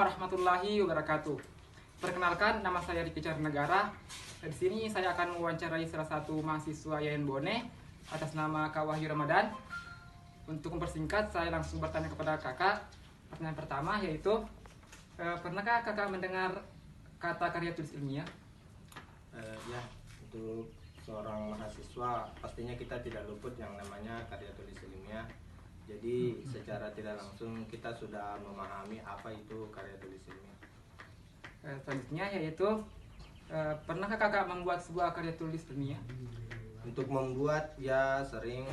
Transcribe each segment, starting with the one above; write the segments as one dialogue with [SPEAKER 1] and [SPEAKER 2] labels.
[SPEAKER 1] warahmatullahi wabarakatuh. Perkenalkan, nama saya Riki Negara. Di sini saya akan mewawancarai salah satu mahasiswa Yayan Bone atas nama Kak Wahyu Ramadan. Untuk mempersingkat, saya langsung bertanya kepada kakak. Pertanyaan pertama yaitu, pernahkah kakak mendengar kata karya tulis ilmiah?
[SPEAKER 2] Ya, untuk seorang mahasiswa pastinya kita tidak luput yang namanya karya tulis ilmiah. Jadi secara tidak langsung kita sudah memahami apa itu karya tulis ilmiah.
[SPEAKER 1] Selanjutnya yaitu, pernahkah kakak membuat sebuah karya tulis ilmiah?
[SPEAKER 2] Untuk membuat ya sering,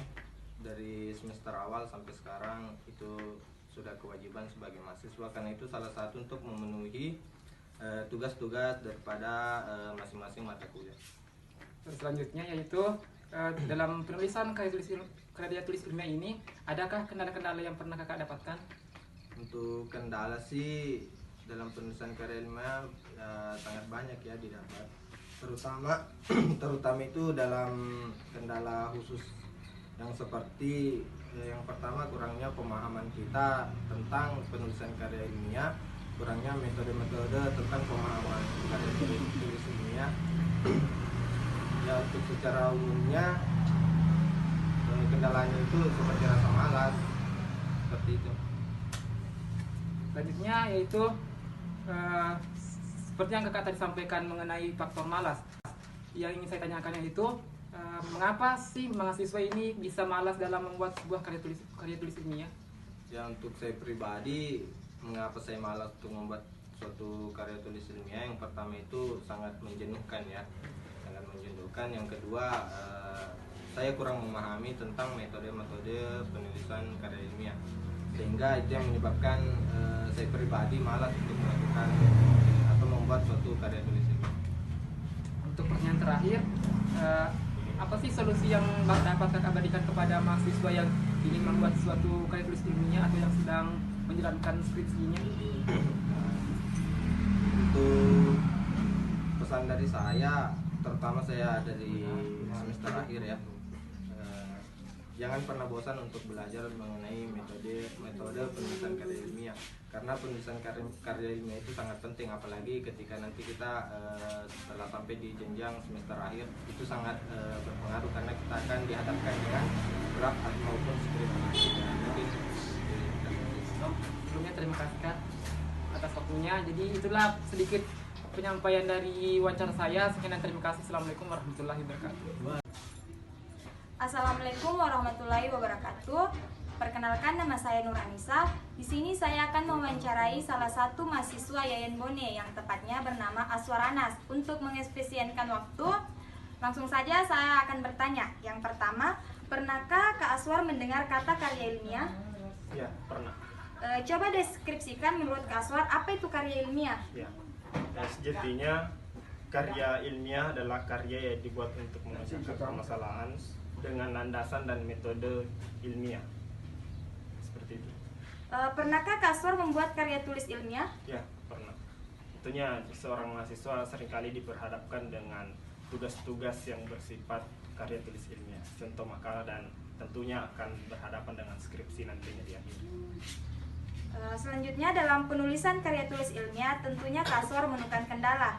[SPEAKER 2] dari semester awal sampai sekarang itu sudah kewajiban sebagai mahasiswa, karena itu salah satu untuk memenuhi tugas-tugas daripada masing-masing mata kuliah.
[SPEAKER 1] Selanjutnya yaitu, dalam penulisan karya tulis ilmiah ini, adakah kendala-kendala yang pernah kakak dapatkan?
[SPEAKER 2] Untuk kendala sih dalam penulisan karya ilmiah sangat banyak ya didapat, terutama itu dalam kendala khusus yang seperti yang pertama, kurangnya pemahaman kita tentang penulisan karya ilmiah, kurangnya metode-metode tentang pemahaman karya tulis ilmiah. Ya, untuk secara umumnya kendalanya itu seperti rasa malas, seperti itu.
[SPEAKER 1] Selanjutnya yaitu, seperti yang kakak tadi sampaikan mengenai faktor malas. Yang ingin saya tanyakan yaitu, mengapa sih mahasiswa ini bisa malas dalam membuat sebuah karya tulis ilmiah?
[SPEAKER 2] Ya, untuk saya pribadi, mengapa saya malas untuk membuat suatu karya tulis ilmiah? Yang pertama itu sangat menjenuhkan ya, sangat menjenuhkan. Yang kedua, saya kurang memahami tentang metode-metode penulisan karya ilmiah, sehingga itu yang menyebabkan saya pribadi malas untuk melakukan atau membuat suatu karya tulis ilmiah.
[SPEAKER 1] Untuk pertanyaan terakhir, apa sih solusi yang dapat kakak berikan kepada mahasiswa yang ingin membuat suatu karya tulis ilmiah atau yang sedang menjalankan skripsinya?
[SPEAKER 2] Untuk pesan dari saya, terutama saya dari semester akhir ya, jangan pernah bosan untuk belajar mengenai metode penulisan karya ilmiah, karena penulisan karya ilmiah itu sangat penting, apalagi ketika nanti kita setelah sampai di jenjang semester akhir, itu sangat berpengaruh karena kita akan dihadapkan dengan draft maupun skripsi.
[SPEAKER 1] Sebelumnya terima kasih Kak atas waktunya. Jadi itulah sedikit penyampaian dari wawancara saya. Sekian dan terima kasih. Assalamualaikum warahmatullahi wabarakatuh.
[SPEAKER 3] Assalamualaikum warahmatullahi wabarakatuh. Perkenalkan, nama saya Nur Anissa. Di sini saya akan mewawancarai salah satu mahasiswa Yayan Bone yang tepatnya bernama Aswar Anas. Untuk mengefisienkan waktu, langsung saja saya akan bertanya. Yang pertama, pernahkah Kak Aswar mendengar kata karya ilmiah?
[SPEAKER 2] Ya, pernah.
[SPEAKER 3] Coba deskripsikan menurut Kak Aswar apa itu karya ilmiah?
[SPEAKER 4] Ya, sejatinya karya ilmiah adalah karya yang dibuat untuk menyelesaikan permasalahan dengan landasan dan metode ilmiah. Seperti itu.
[SPEAKER 3] Pernahkah Kak Aswar membuat karya tulis ilmiah?
[SPEAKER 4] Ya, pernah. Tentunya seorang mahasiswa seringkali diperhadapkan dengan tugas-tugas yang bersifat karya tulis ilmiah, contoh makalah, dan tentunya akan berhadapan dengan skripsi nantinya di akhir.
[SPEAKER 3] Selanjutnya, dalam penulisan karya tulis ilmiah tentunya Kak Aswar menemukan kendala.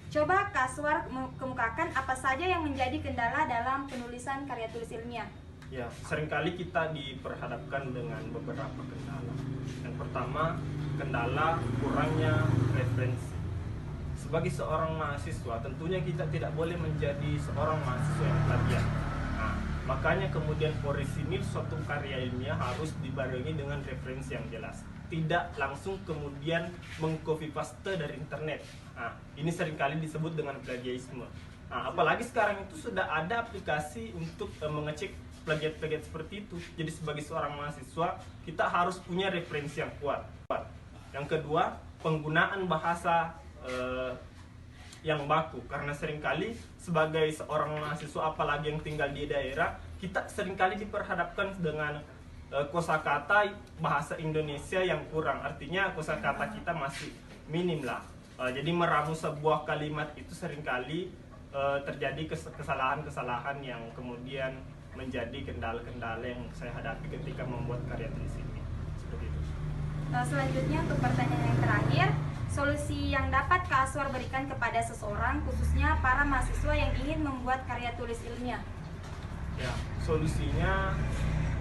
[SPEAKER 3] Coba Kak Aswar kemukakan apa saja yang menjadi kendala dalam penulisan karya tulis ilmiah.
[SPEAKER 4] Ya, seringkali kita diperhadapkan dengan beberapa kendala. Yang pertama, kendala kurangnya referensi. Sebagai seorang mahasiswa, tentunya kita tidak boleh menjadi seorang mahasiswa yang plagiat. Nah, makanya kemudian orisinil suatu karya ilmiah harus dibarengi dengan referensi yang jelas. Tidak langsung kemudian meng-copy paste dari internet. Nah, ini seringkali disebut dengan plagiarisme. Nah, apalagi sekarang itu sudah ada aplikasi untuk mengecek plagiat-plagiat seperti itu. Jadi sebagai seorang mahasiswa, kita harus punya referensi yang kuat. Yang kedua, penggunaan bahasa yang baku, karena seringkali sebagai seorang mahasiswa apalagi yang tinggal di daerah, kita seringkali diperhadapkan dengan kosakata bahasa Indonesia yang kurang, artinya kosakata kita masih minim lah. Jadi meramu sebuah kalimat itu seringkali terjadi kesalahan-kesalahan yang kemudian menjadi kendala-kendala yang saya hadapi ketika membuat karya tulis ini. Seperti itu.
[SPEAKER 3] Selanjutnya untuk pertanyaan yang terakhir, solusi yang dapat Kak Aswar berikan kepada seseorang, khususnya para mahasiswa yang ingin membuat karya tulis ilmiah?
[SPEAKER 4] Ya, solusinya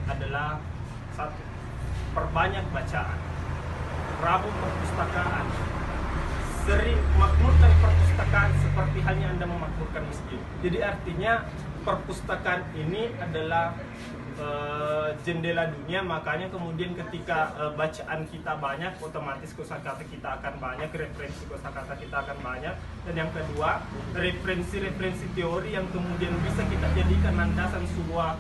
[SPEAKER 4] adalah satu, perbanyak bacaan, rabun perpustakaan, sering makmurkan perpustakaan seperti halnya Anda memakmurkan masjid. Jadi artinya perpustakaan ini adalah jendela dunia, makanya kemudian ketika bacaan kita banyak, otomatis kosakata kita akan banyak, referensi kosakata kita akan banyak. Dan yang kedua, referensi teori yang kemudian bisa kita jadikan landasan sebuah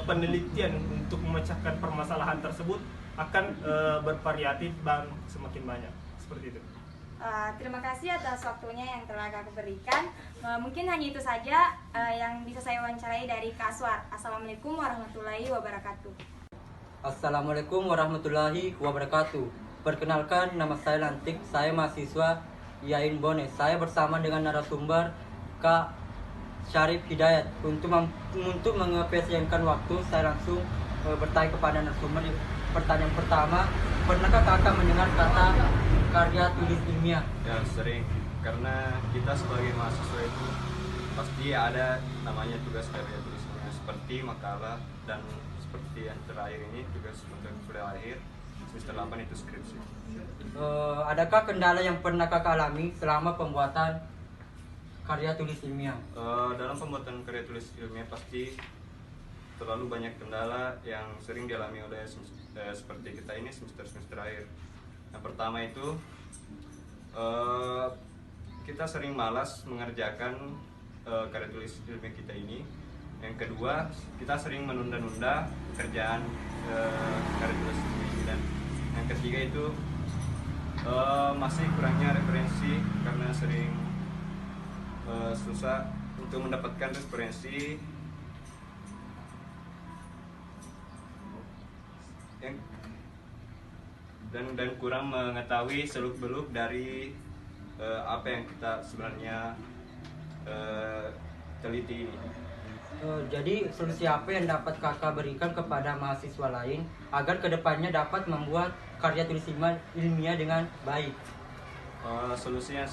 [SPEAKER 4] penelitian untuk memecahkan permasalahan tersebut akan bervariatif dan semakin banyak. Seperti itu.
[SPEAKER 3] Terima kasih atas waktunya yang telah Kakak berikan. Mungkin hanya itu saja yang bisa saya wawancarai dari Kak Aswar. Assalamualaikum warahmatullahi wabarakatuh.
[SPEAKER 5] Assalamualaikum warahmatullahi wabarakatuh. Perkenalkan, nama saya Lantik, saya mahasiswa IAIN Bone. Saya bersama dengan narasumber Kak Syarif Hidayat. Untuk mengefisienkan waktu, saya langsung bertanya kepada narasumber. Pertanyaan pertama, pernahkah kakak mendengar kata karya tulis ilmiah?
[SPEAKER 6] Ya, sering, karena kita sebagai mahasiswa itu pasti ada namanya tugas karya tulis ilmiah, seperti makalah, dan seperti yang terakhir ini tugas untuk kuliah akhir semester 8 itu skripsi.
[SPEAKER 5] Adakah kendala yang pernah kakak alami selama pembuatan karya tulis ilmiah?
[SPEAKER 6] Dalam pembuatan karya tulis ilmiah pasti terlalu banyak kendala yang sering dialami oleh seperti kita ini semester akhir. Yang pertama itu kita sering malas mengerjakan karya tulis ilmiah kita ini. Yang kedua, kita sering menunda-nunda pekerjaan karya tulis ilmiah ini. Dan yang ketiga itu masih kurangnya referensi, karena sering susah untuk mendapatkan referensi dan kurang mengetahui seluk-beluk dari apa yang kita sebenarnya teliti ini.
[SPEAKER 5] Jadi solusi apa yang dapat kakak berikan kepada mahasiswa lain agar kedepannya dapat membuat karya tulis ilmiah dengan baik?
[SPEAKER 6] Solusinya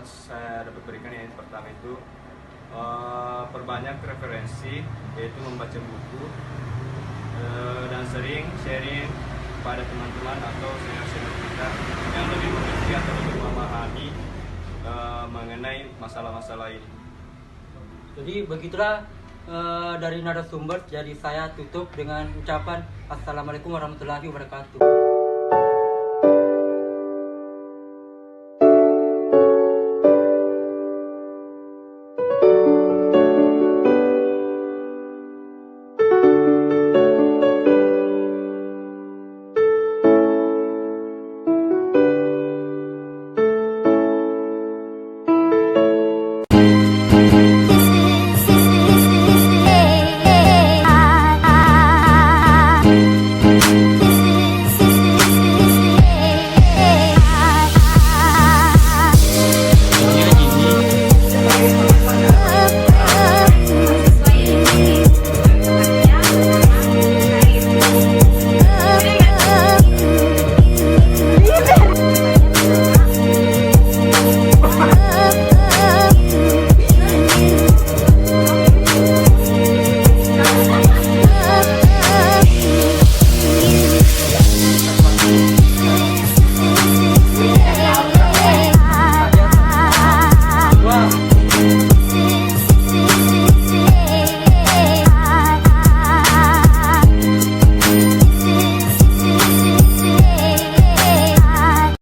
[SPEAKER 6] saya dapat berikan, yang pertama itu perbanyak referensi, yaitu membaca buku, dan sering sharing pada teman-teman atau senior-senior kita yang lebih mengerti atau lebih memahami mengenai masalah-masalah ini.
[SPEAKER 5] Jadi begitulah dari narasumber. Jadi saya tutup dengan ucapan Assalamualaikum warahmatullahi wabarakatuh.